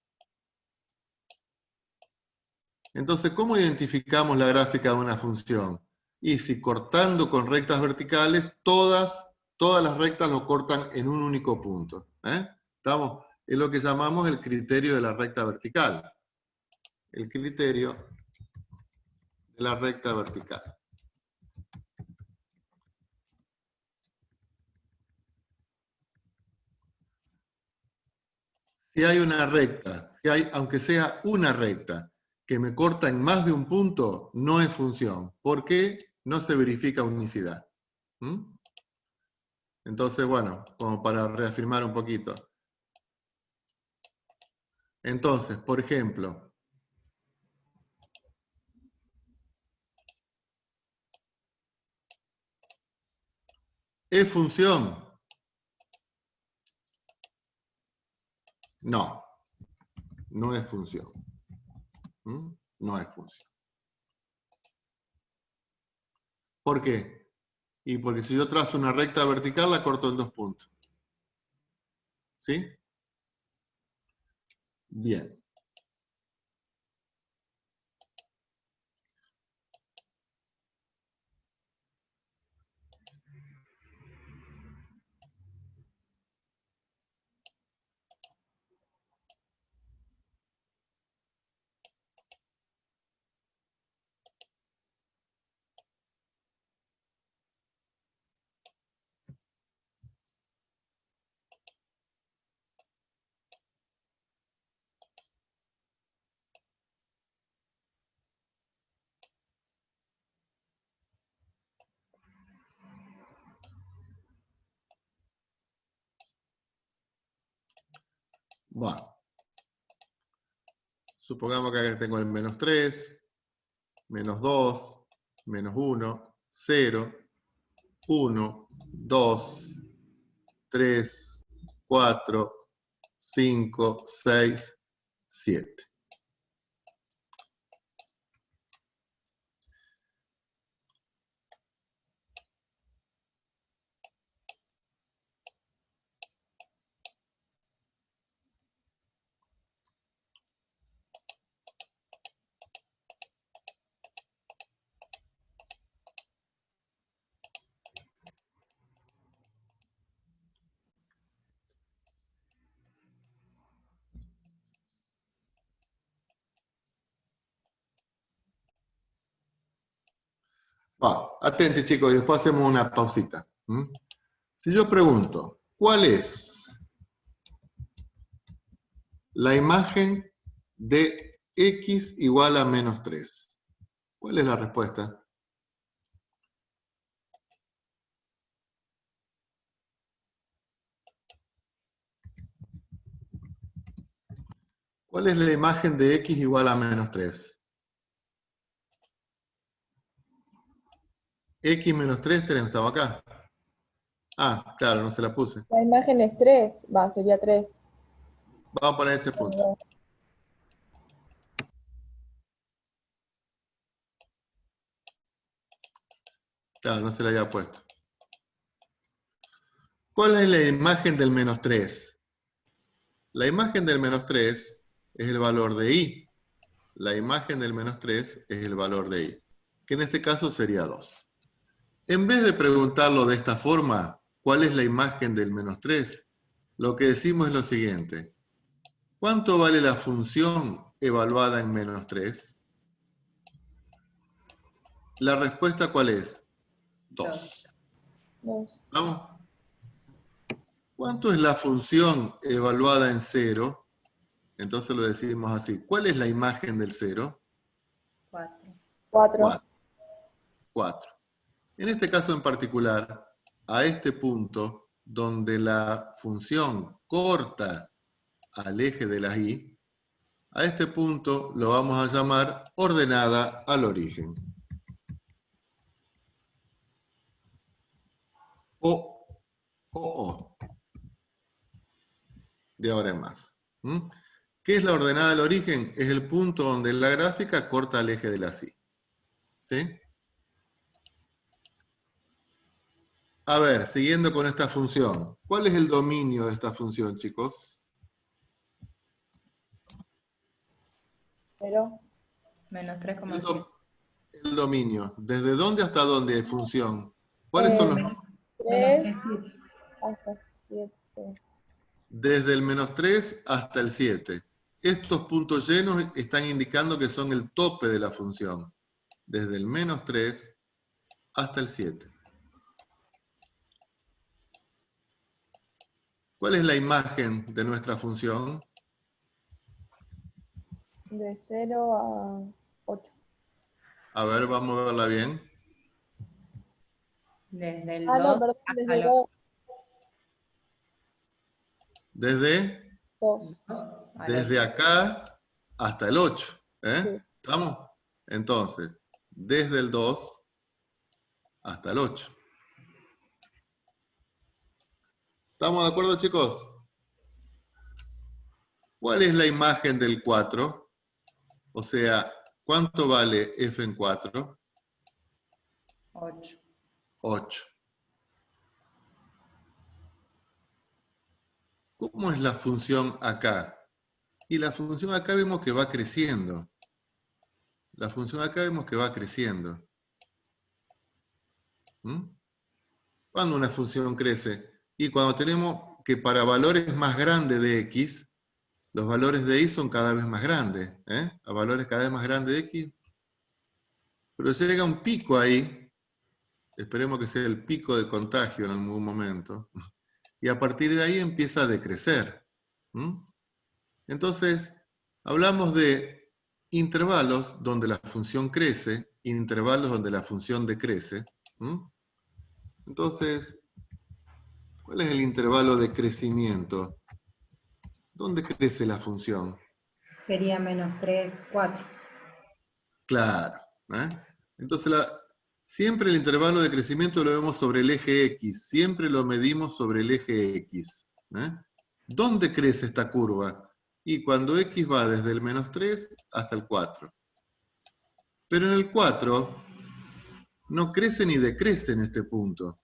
Entonces, ¿cómo identificamos la gráfica de una función? Y si cortando con rectas verticales, todas las rectas lo cortan en un único punto. ¿Estamos? Es lo que llamamos el criterio de la recta vertical. El criterio de la recta vertical. Si hay una recta, aunque sea una recta, que me corta en más de un punto, no es función. ¿Por qué? No se verifica unicidad. Entonces, bueno, como para reafirmar un poquito. Entonces, por ejemplo, ¿es función? No, no es función. No es función. ¿Por qué? Y porque si yo trazo una recta vertical, la corto en 2 puntos. ¿Sí? Bien. Bueno, supongamos que acá tengo el menos 3, menos 2, menos 1, 0, 1, 2, 3, 4, 5, 6, 7. Atentos chicos, y después hacemos una pausita. Si yo pregunto, ¿cuál es la imagen de x igual a menos 3? ¿Cuál es la respuesta? ¿Cuál es la imagen de x igual a menos 3? X menos 3 tenemos, estaba acá. Ah, claro, no se la puse. La imagen es 3, sería 3. Vamos para ese punto. Claro, no se la había puesto. ¿Cuál es la imagen del menos 3? La imagen del menos 3 es el valor de y. La imagen del menos 3 es el valor de y, que en este caso sería 2. En vez de preguntarlo de esta forma, ¿cuál es la imagen del menos 3? Lo que decimos es lo siguiente. ¿Cuánto vale la función evaluada en menos 3? La respuesta, ¿cuál es? 2. ¿Vamos? ¿Cuánto es la función evaluada en 0? Entonces lo decimos así. ¿Cuál es la imagen del 0? 4. 4. En este caso en particular, a este punto, donde la función corta al eje de la y, a este punto lo vamos a llamar ordenada al origen. O. De ahora en más. ¿Qué es la ordenada al origen? Es el punto donde la gráfica corta al eje de la y. ¿Sí? A ver, siguiendo con esta función. ¿Cuál es el dominio de esta función, chicos? 0. Menos 3,7. El dominio. ¿Desde dónde hasta dónde hay función? ¿Cuáles son los...? 3 hasta 7. Desde el menos 3 hasta el 7. Estos puntos llenos están indicando que son el tope de la función. Desde el menos 3 hasta el 7. ¿Cuál es la imagen de nuestra función? De 0 a 8. A ver, vamos a verla bien. Desde el No, 2 perdón, hasta desde el 2. Desde 2. Desde acá hasta el 8. Sí. ¿Estamos? Entonces, desde el 2 hasta el 8. ¿Estamos de acuerdo, chicos? ¿Cuál es la imagen del 4? O sea, ¿cuánto vale f en 4? 8. 8. ¿Cómo es la función acá? Y la función acá vemos que va creciendo. La función acá vemos que va creciendo. ¿Mm? ¿Cuándo una función crece? Y cuando tenemos que para valores más grandes de x, los valores de y son cada vez más grandes. A valores cada vez más grandes de x. Pero llega un pico ahí. Esperemos que sea el pico de contagio en algún momento. Y a partir de ahí empieza a decrecer. ¿Mm? Entonces, hablamos de intervalos donde la función crece, intervalos donde la función decrece. ¿Mm? Entonces, ¿cuál es el intervalo de crecimiento? ¿Dónde crece la función? Sería -3, 4. Claro. Entonces, siempre el intervalo de crecimiento lo vemos sobre el eje X. Siempre lo medimos sobre el eje X. ¿Dónde crece esta curva? Y cuando X va desde el -3 hasta el 4. Pero en el 4 no crece ni decrece en este punto.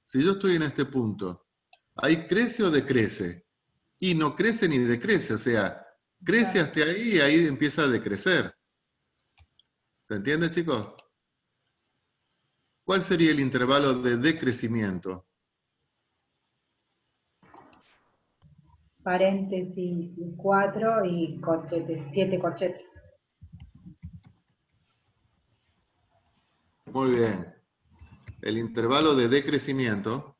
Si yo estoy en este punto, ¿ahí crece o decrece? Y no crece ni decrece, o sea, crece hasta ahí y ahí empieza a decrecer. ¿Se entiende, chicos? ¿Cuál sería el intervalo de decrecimiento? Paréntesis 4 y corchetes, 7 corchetes. Muy bien. El intervalo de decrecimiento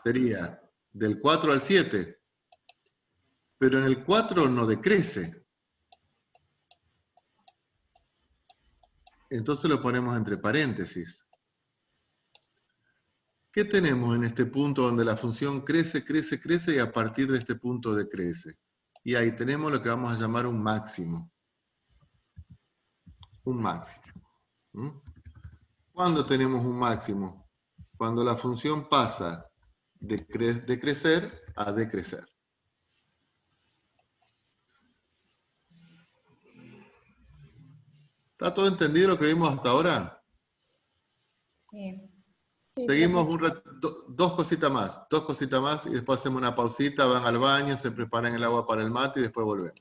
sería del 4 al 7. Pero en el 4 no decrece. Entonces lo ponemos entre paréntesis. ¿Qué tenemos en este punto donde la función crece, crece, crece y a partir de este punto decrece? Y ahí tenemos lo que vamos a llamar un máximo. Un máximo. ¿Mm? ¿Cuándo tenemos un máximo? Cuando la función pasa de crecer a decrecer. ¿Está todo entendido lo que vimos hasta ahora? Sí. Sí, Seguimos profe. dos cositas más y después hacemos una pausita, van al baño, se preparan el agua para el mate y después volvemos.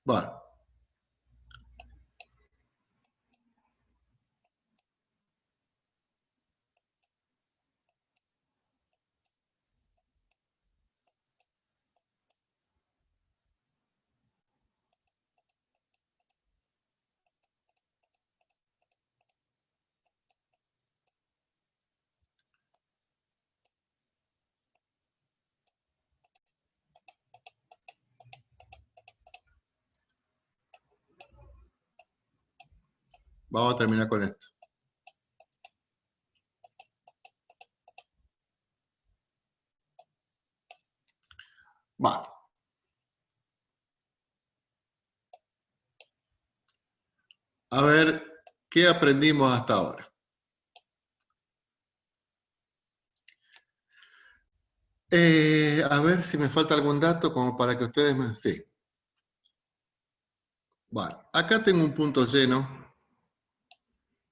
Bueno. Vamos a terminar con esto. Vale. A ver, ¿qué aprendimos hasta ahora? A ver si me falta algún dato como para que ustedes me... Sí. Vale. Acá tengo un punto lleno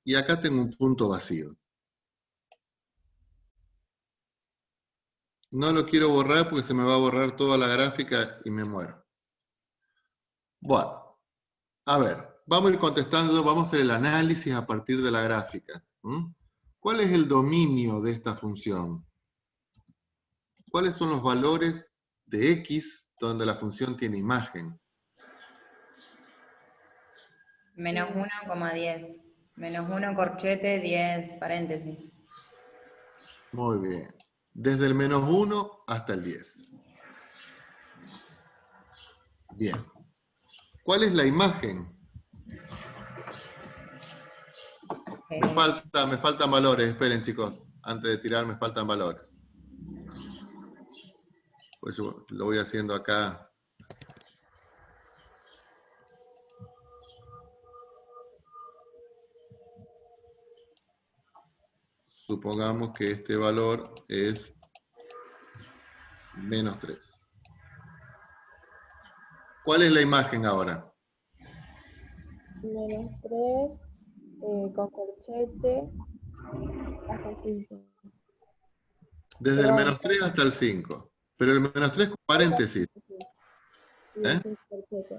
y acá tengo un punto vacío. No lo quiero borrar porque se me va a borrar toda la gráfica y me muero. Bueno, a ver, vamos a ir contestando, vamos a hacer el análisis a partir de la gráfica. ¿Cuál es el dominio de esta función? ¿Cuáles son los valores de x donde la función tiene imagen? -1,10. Menos 1 corchete, 10 paréntesis. Muy bien. Desde el -1 hasta el 10. Bien. ¿Cuál es la imagen? Me faltan valores. Esperen, chicos. Antes de tirar me faltan valores. Pues yo lo voy haciendo acá. Supongamos que este valor es -3. ¿Cuál es la imagen ahora? -3 con corchete hasta el 5. Desde el Perdón, -3 hasta el 5. Pero el -3 con paréntesis, y el 5 corchete.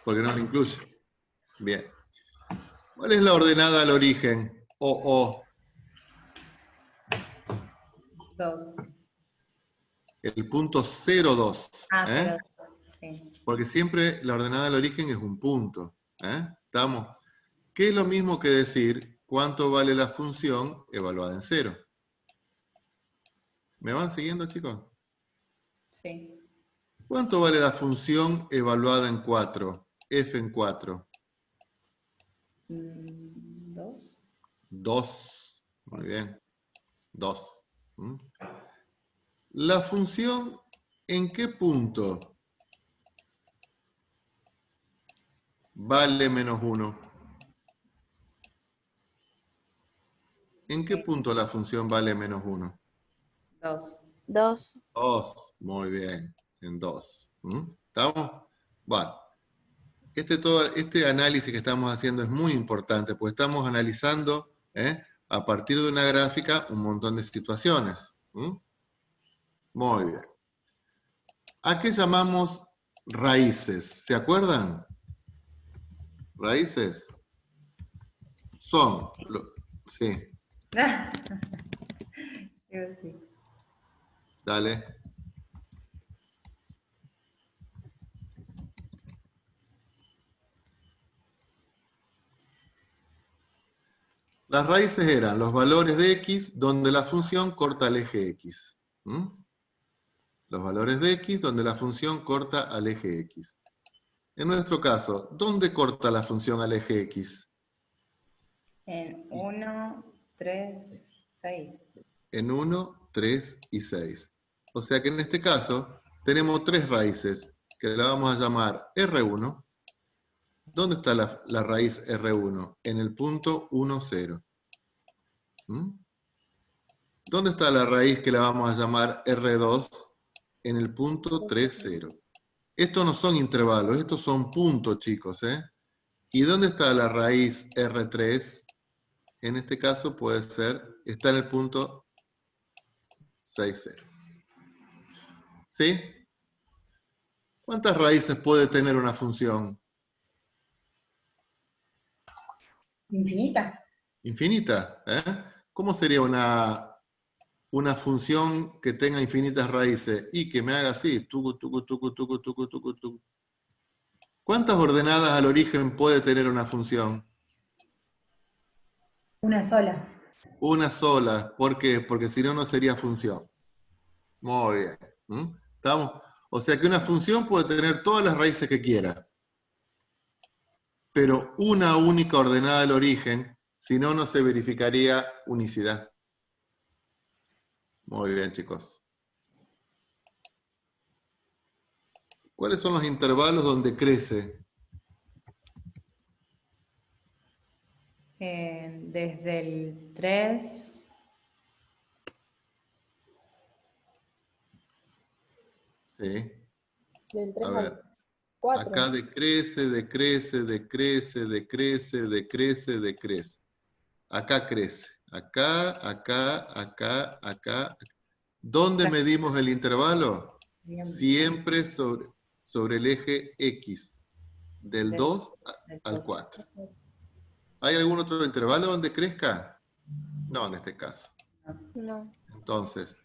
porque no lo incluye. Bien. ¿Cuál es la ordenada al origen? O. 2. El punto 0,2. Ah, ¿Eh? 0. Sí. Porque siempre la ordenada al origen es un punto. ¿Estamos? ¿Qué es lo mismo que decir cuánto vale la función evaluada en 0? ¿Me van siguiendo, chicos? Sí. ¿Cuánto vale la función evaluada en 4? F en 4. 2. 2. Muy bien. 2. La función, ¿en qué punto vale -1? ¿En qué punto la función vale -1? 2. 2. 2. Muy bien. En 2. ¿Estamos? Bueno. Este análisis que estamos haciendo es muy importante, porque estamos analizando a partir de una gráfica un montón de situaciones. Muy bien. ¿A qué llamamos raíces? ¿Se acuerdan? Raíces son... Sí, Sí. dale. Las raíces eran los valores de x donde la función corta al eje x. Los valores de x donde la función corta al eje x. En nuestro caso, ¿dónde corta la función al eje x? En 1, 3, 6. En 1, 3 y 6. O sea que en este caso tenemos tres raíces que la vamos a llamar R1. ¿Dónde está la raíz R1? En el punto 1, 0. ¿Dónde está la raíz que la vamos a llamar R2? En el punto 3, 0. Estos no son intervalos, estos son puntos, chicos. ¿Y dónde está la raíz R3? En este caso puede ser, está en el punto 6, 0. ¿Sí? ¿Cuántas raíces puede tener una función? Infinita. Infinita. ¿Cómo sería una función que tenga infinitas raíces? Y que me haga así. Tucu, tucu, tucu, tucu, tucu, tucu, tucu. ¿Cuántas ordenadas al origen puede tener una función? Una sola. Una sola. ¿Por qué? Porque si no, no sería función. Muy bien. ¿Estamos? O sea que una función puede tener todas las raíces que quiera. Pero una única ordenada al origen, si no, no se verificaría unicidad. Muy bien, chicos. ¿Cuáles son los intervalos donde crece? Desde el 3. Sí. Del 3 A al ver. 4. Acá decrece, decrece, decrece, decrece, decrece, decrece. Acá crece. Acá, acá, acá, acá. ¿Dónde medimos el intervalo? Siempre sobre el eje X. Del 2 al 4. ¿Hay algún otro intervalo donde crezca? No, en este caso. No. Entonces,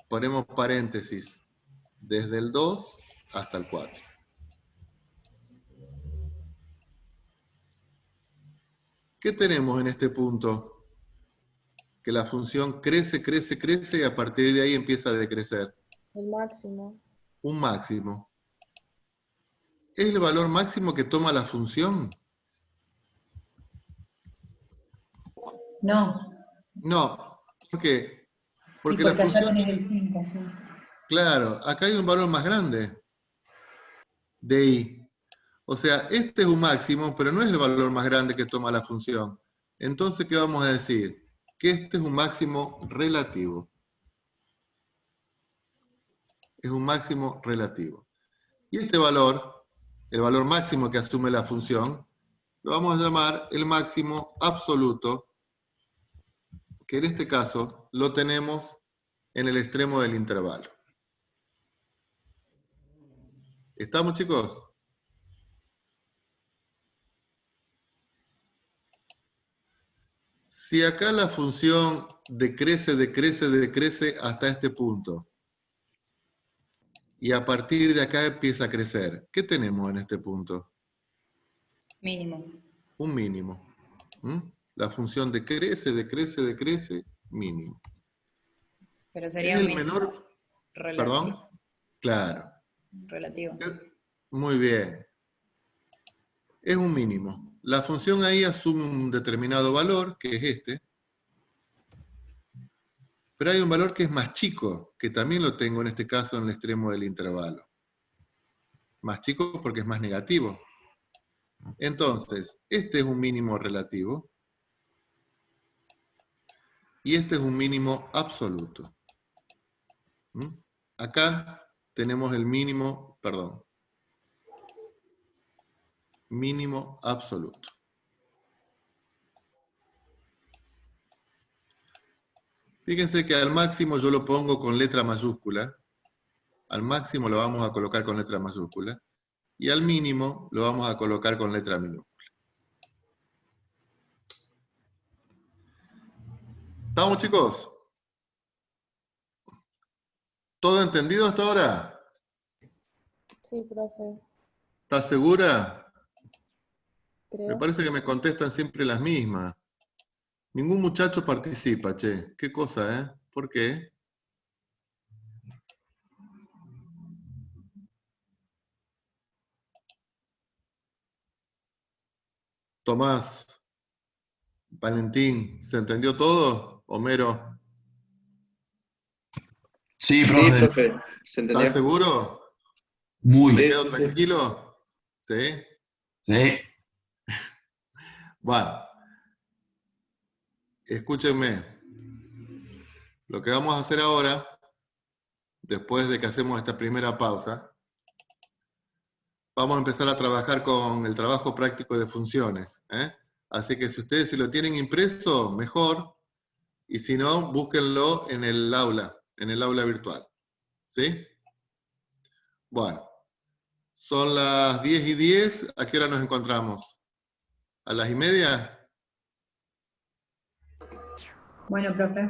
ponemos paréntesis. Desde el 2 hasta el 4. ¿Qué tenemos en este punto? Que la función crece, crece, crece y a partir de ahí empieza a decrecer. El máximo. Un máximo. ¿Es el valor máximo que toma la función? No. No. ¿Por qué? Y Porque la porque allá función, tenés el 5, sí. claro, acá hay un valor más grande de i. O sea, este es un máximo, pero no es el valor más grande que toma la función. Entonces, ¿qué vamos a decir? Que este es un máximo relativo. Es un máximo relativo. Y este valor, el valor máximo que asume la función, lo vamos a llamar el máximo absoluto, que en este caso lo tenemos en el extremo del intervalo. ¿Estamos, chicos? Si acá la función decrece, decrece, decrece hasta este punto, y a partir de acá empieza a crecer, ¿qué tenemos en este punto? Mínimo. Un mínimo. ¿Mm? La función decrece, decrece, decrece, mínimo. Pero sería Es un el mínimo menor, relativo. perdón, claro. Relativo. Muy bien. Es un mínimo. La función ahí asume un determinado valor, que es este, pero hay un valor que es más chico, que también lo tengo en este caso en el extremo del intervalo. Más chico porque es más negativo. Entonces, este es un mínimo relativo y este es un mínimo absoluto. ¿Mm? Acá tenemos el mínimo, perdón, mínimo absoluto. Fíjense que al máximo yo lo pongo con letra mayúscula. Al máximo lo vamos a colocar con letra mayúscula. Y al mínimo lo vamos a colocar con letra minúscula. ¿Estamos, chicos? ¿Todo entendido hasta ahora? Sí, profe, ¿Estás segura? Me creo. parece que me contestan siempre las mismas. Ningún muchacho participa, che. Qué cosa, ¿eh? ¿Por qué? Tomás, Valentín, ¿se entendió todo? Homero, Sí, Sí, profe. profe, ¿se ¿estás entendió? seguro? Muy. ¿Me Sí, quedo sí, sí. tranquilo? ¿Sí? Sí. Bueno, escúchenme. Lo que vamos a hacer ahora, después de que hacemos esta primera pausa, vamos a empezar a trabajar con el trabajo práctico de funciones. Así que si ustedes lo tienen impreso, mejor. Y si no, búsquenlo en el aula virtual. ¿Sí? Bueno, son las 10:10. ¿A qué hora nos encontramos? ¿A las 1:30? Bueno, profe.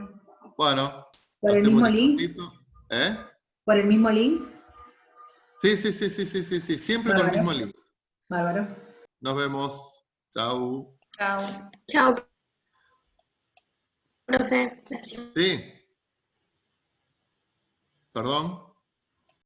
Bueno, ¿Por el hacemos mismo link? despacito. ¿Eh? ¿Por el mismo link? Sí. Siempre con el mismo Bárbaro. link. Bárbaro. Nos vemos. Chau. Chao. Chao, profe. Gracias. Sí. Perdón.